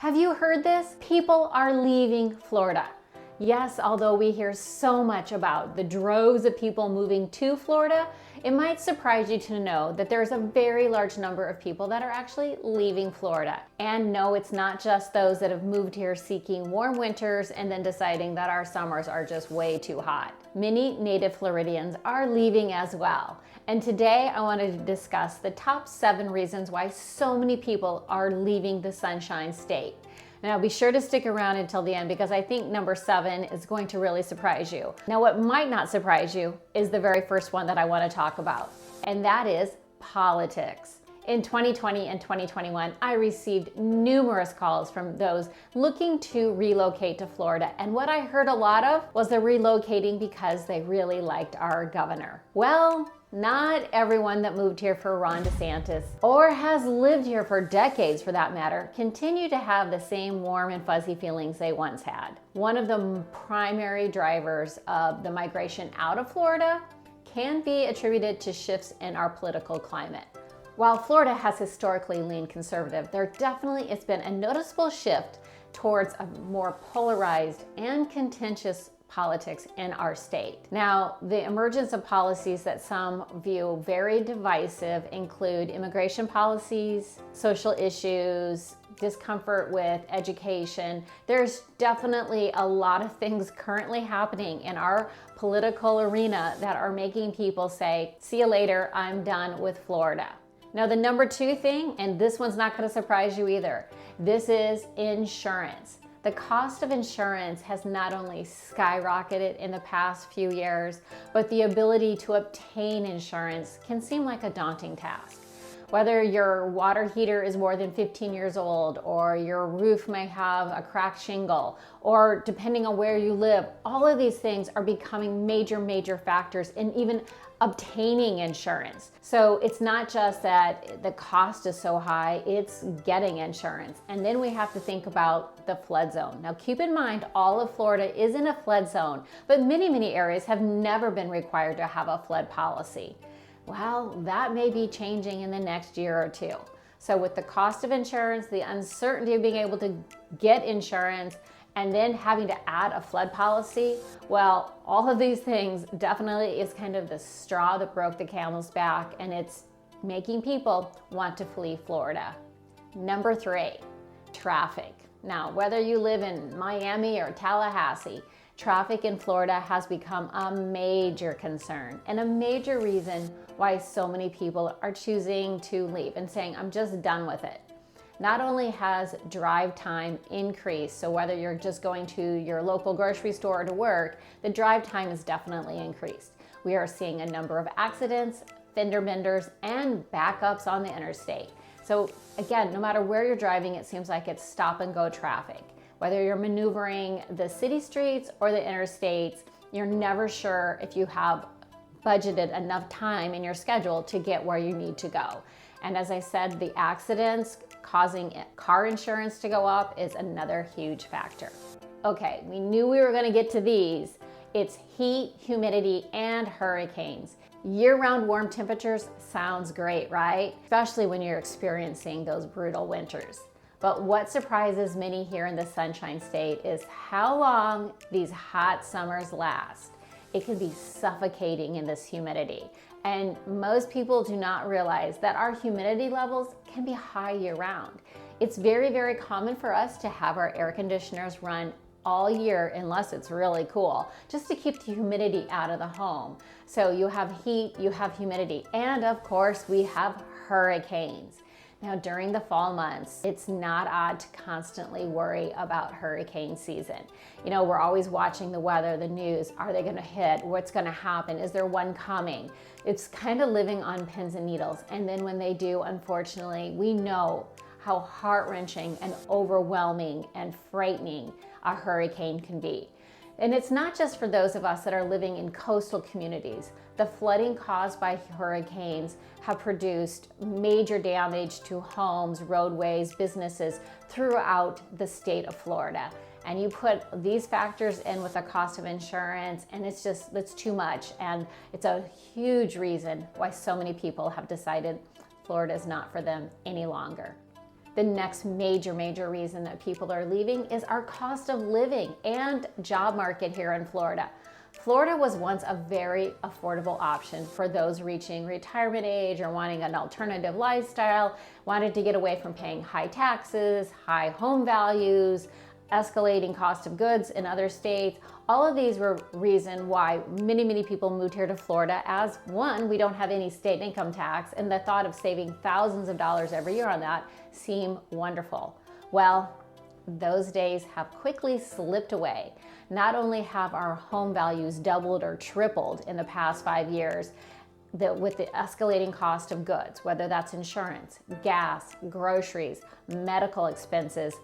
Have you heard this? People are leaving Florida. Yes, although we hear so much about the droves of people moving to Florida, it might surprise you to know that there's a very large number of people that are actually leaving Florida. And no, it's not just those that have moved here seeking warm winters and then deciding that our summers are just way too hot. Many native Floridians are leaving as well. And today I wanted to discuss the top 7 reasons why so many people are leaving the Sunshine State. Now be sure to stick around until the end because I think number 7 is going to really surprise you. Now what might not surprise you is the very first one that I want to talk about, and that is politics. In 2020 and 2021, I received numerous calls from those looking to relocate to Florida, and what I heard a lot of was they're relocating because they really liked our governor. Well, not everyone that moved here for Ron DeSantis, or has lived here for decades for that matter, continue to have the same warm and fuzzy feelings they once had. One of the primary drivers of the migration out of Florida can be attributed to shifts in our political climate. While Florida has historically leaned conservative, there definitely has been a noticeable shift towards a more polarized and contentious politics in our state. Now, the emergence of policies that some view very divisive include immigration policies, social issues, discomfort with education. There's definitely a lot of things currently happening in our political arena that are making people say, see you later, I'm done with Florida. Now, the number 2 thing, and this one's not going to surprise you either, this is insurance. The cost of insurance has not only skyrocketed in the past few years, but the ability to obtain insurance can seem like a daunting task. Whether your water heater is more than 15 years old, or your roof may have a cracked shingle, or depending on where you live, all of these things are becoming major factors in even obtaining insurance. So it's not just that the cost is so high, it's getting insurance. And then we have to think about the flood zone. Now keep in mind, all of Florida is in a flood zone, but many areas have never been required to have a flood policy. Well, that may be changing in the next year or 2. So with the cost of insurance, the uncertainty of being able to get insurance, and then having to add a flood policy, well, all of these things definitely is kind of the straw that broke the camel's back, and it's making people want to flee Florida. Number 3, traffic. Now, whether you live in Miami or Tallahassee, traffic in Florida has become a major concern and a major reason why so many people are choosing to leave and saying, I'm just done with it. Not only has drive time increased, so whether you're just going to your local grocery store or to work, the drive time is definitely increased. We are seeing a number of accidents, fender benders, and backups on the interstate. So again, no matter where you're driving, it seems like it's stop and go traffic. Whether you're maneuvering the city streets or the interstates, you're never sure if you have budgeted enough time in your schedule to get where you need to go. And as I said, the accidents causing car insurance to go up is another huge factor. Okay, we knew we were going to get to these. It's heat, humidity, and hurricanes. Year-round warm temperatures sounds great, right? Especially when you're experiencing those brutal winters. But what surprises many here in the Sunshine State is how long these hot summers last. It can be suffocating in this humidity. And most people do not realize that our humidity levels can be high year-round. It's very common for us to have our air conditioners run all year unless it's really cool, just to keep the humidity out of the home. So you have heat, you have humidity, and of course we have hurricanes. Now during the fall months, it's not odd to constantly worry about hurricane season. You know, we're always watching the weather, the news. Are they gonna hit? What's gonna happen? Is there one coming? It's kind of living on pins and needles. And then when they do, unfortunately, we know how heart-wrenching and overwhelming and frightening a hurricane can be. And it's not just for those of us that are living in coastal communities. The flooding caused by hurricanes have produced major damage to homes, roadways, businesses throughout the state of Florida. And you put these factors in with the cost of insurance, and it's too much. And it's a huge reason why so many people have decided Florida is not for them any longer. The next major reason that people are leaving is our cost of living and job market here in Florida. Florida was once a very affordable option for those reaching retirement age or wanting an alternative lifestyle, wanted to get away from paying high taxes, high home values, escalating cost of goods in other states. All of these were reason why many people moved here to Florida. As one, we don't have any state income tax, and the thought of saving thousands of dollars every year on that seemed wonderful. Well, those days have quickly slipped away. Not only have our home values doubled or tripled in the past 5 years, with the escalating cost of goods, whether that's insurance, gas, groceries, medical expenses,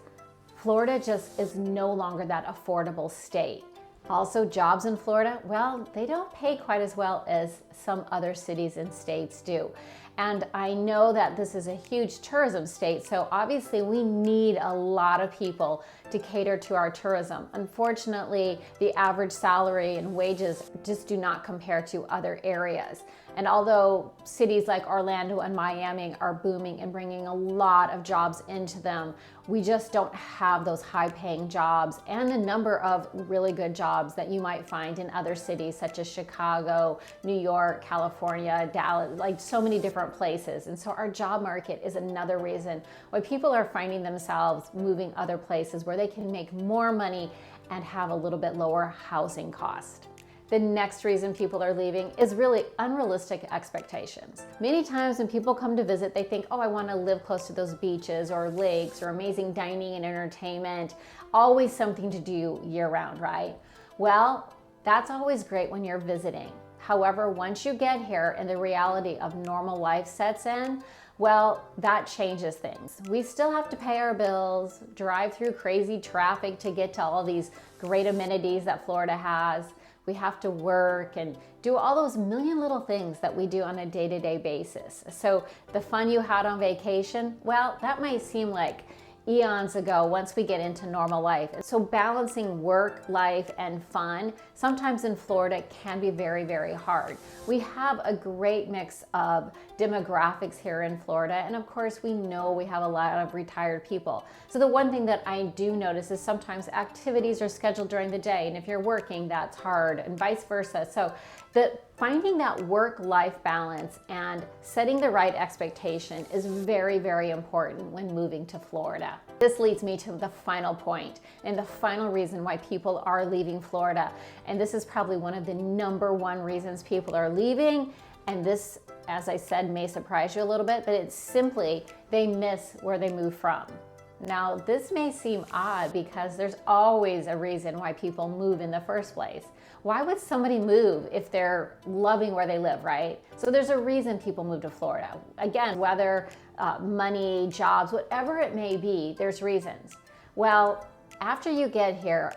Florida just is no longer that affordable state. Also, jobs in Florida, well, they don't pay quite as well as some other cities and states do. And I know that this is a huge tourism state, so obviously we need a lot of people to cater to our tourism. Unfortunately, the average salary and wages just do not compare to other areas. And although cities like Orlando and Miami are booming and bringing a lot of jobs into them, we just don't have those high-paying jobs and the number of really good jobs that you might find in other cities such as Chicago, New York, California, Dallas, like so many different places. And so our job market is another reason why people are finding themselves moving other places where they can make more money and have a little bit lower housing cost. The next reason people are leaving is really unrealistic expectations. Many times when people come to visit, they think, oh, I want to live close to those beaches or lakes or amazing dining and entertainment, always something to do year round, right? Well, that's always great when you're visiting. However, once you get here and the reality of normal life sets in, well, that changes things. We still have to pay our bills, drive through crazy traffic to get to all these great amenities that Florida has. We have to work and do all those million little things that we do on a day-to-day basis. So the fun you had on vacation, well, that might seem like eons ago once we get into normal life. So balancing work, life, and fun sometimes in Florida can be very hard. We have a great mix of demographics here in Florida, and of course we know we have a lot of retired people. So the one thing that I do notice is sometimes activities are scheduled during the day, and if you're working, that's hard, and vice versa. So finding that work-life balance and setting the right expectation is very important when moving to Florida. This leads me to the final point and the final reason why people are leaving Florida. And this is probably one of the #1 reasons people are leaving. And this, as I said, may surprise you a little bit, but it's simply they miss where they moved from. Now, this may seem odd because there's always a reason why people move in the first place. Why would somebody move if they're loving where they live, right? So there's a reason people move to Florida. Again, whether money, jobs, whatever it may be, there's reasons. Well, after you get here,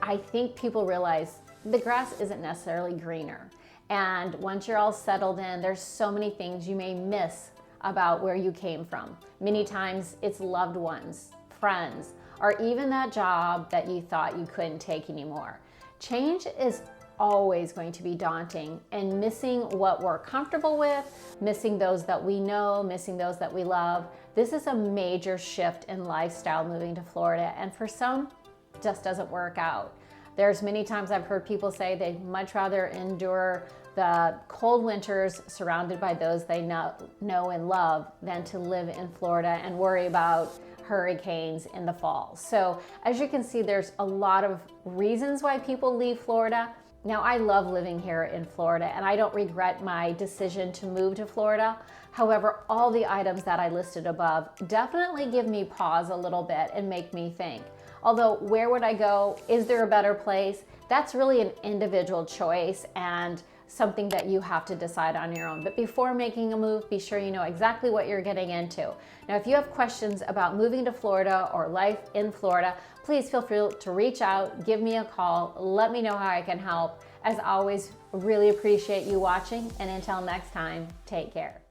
I think people realize the grass isn't necessarily greener. And once you're all settled in, there's so many things you may miss about where you came from. Many times it's loved ones, friends, or even that job that you thought you couldn't take anymore. Change is always going to be daunting, and missing what we're comfortable with, missing those that we know, missing those that we love. This is a major shift in lifestyle moving to Florida, and for some, just doesn't work out. There's many times I've heard people say they'd much rather endure the cold winters surrounded by those they know and love than to live in Florida and worry about hurricanes in the fall. So as you can see, there's a lot of reasons why people leave Florida. Now, I love living here in Florida and I don't regret my decision to move to Florida. However, all the items that I listed above definitely give me pause a little bit and make me think. Although, where would I go? Is there a better place? That's really an individual choice and something that you have to decide on your own. But before making a move, be sure you know exactly what you're getting into. Now, if you have questions about moving to Florida or life in Florida, please feel free to reach out, give me a call, let me know how I can help. As always, really appreciate you watching, and until next time, take care.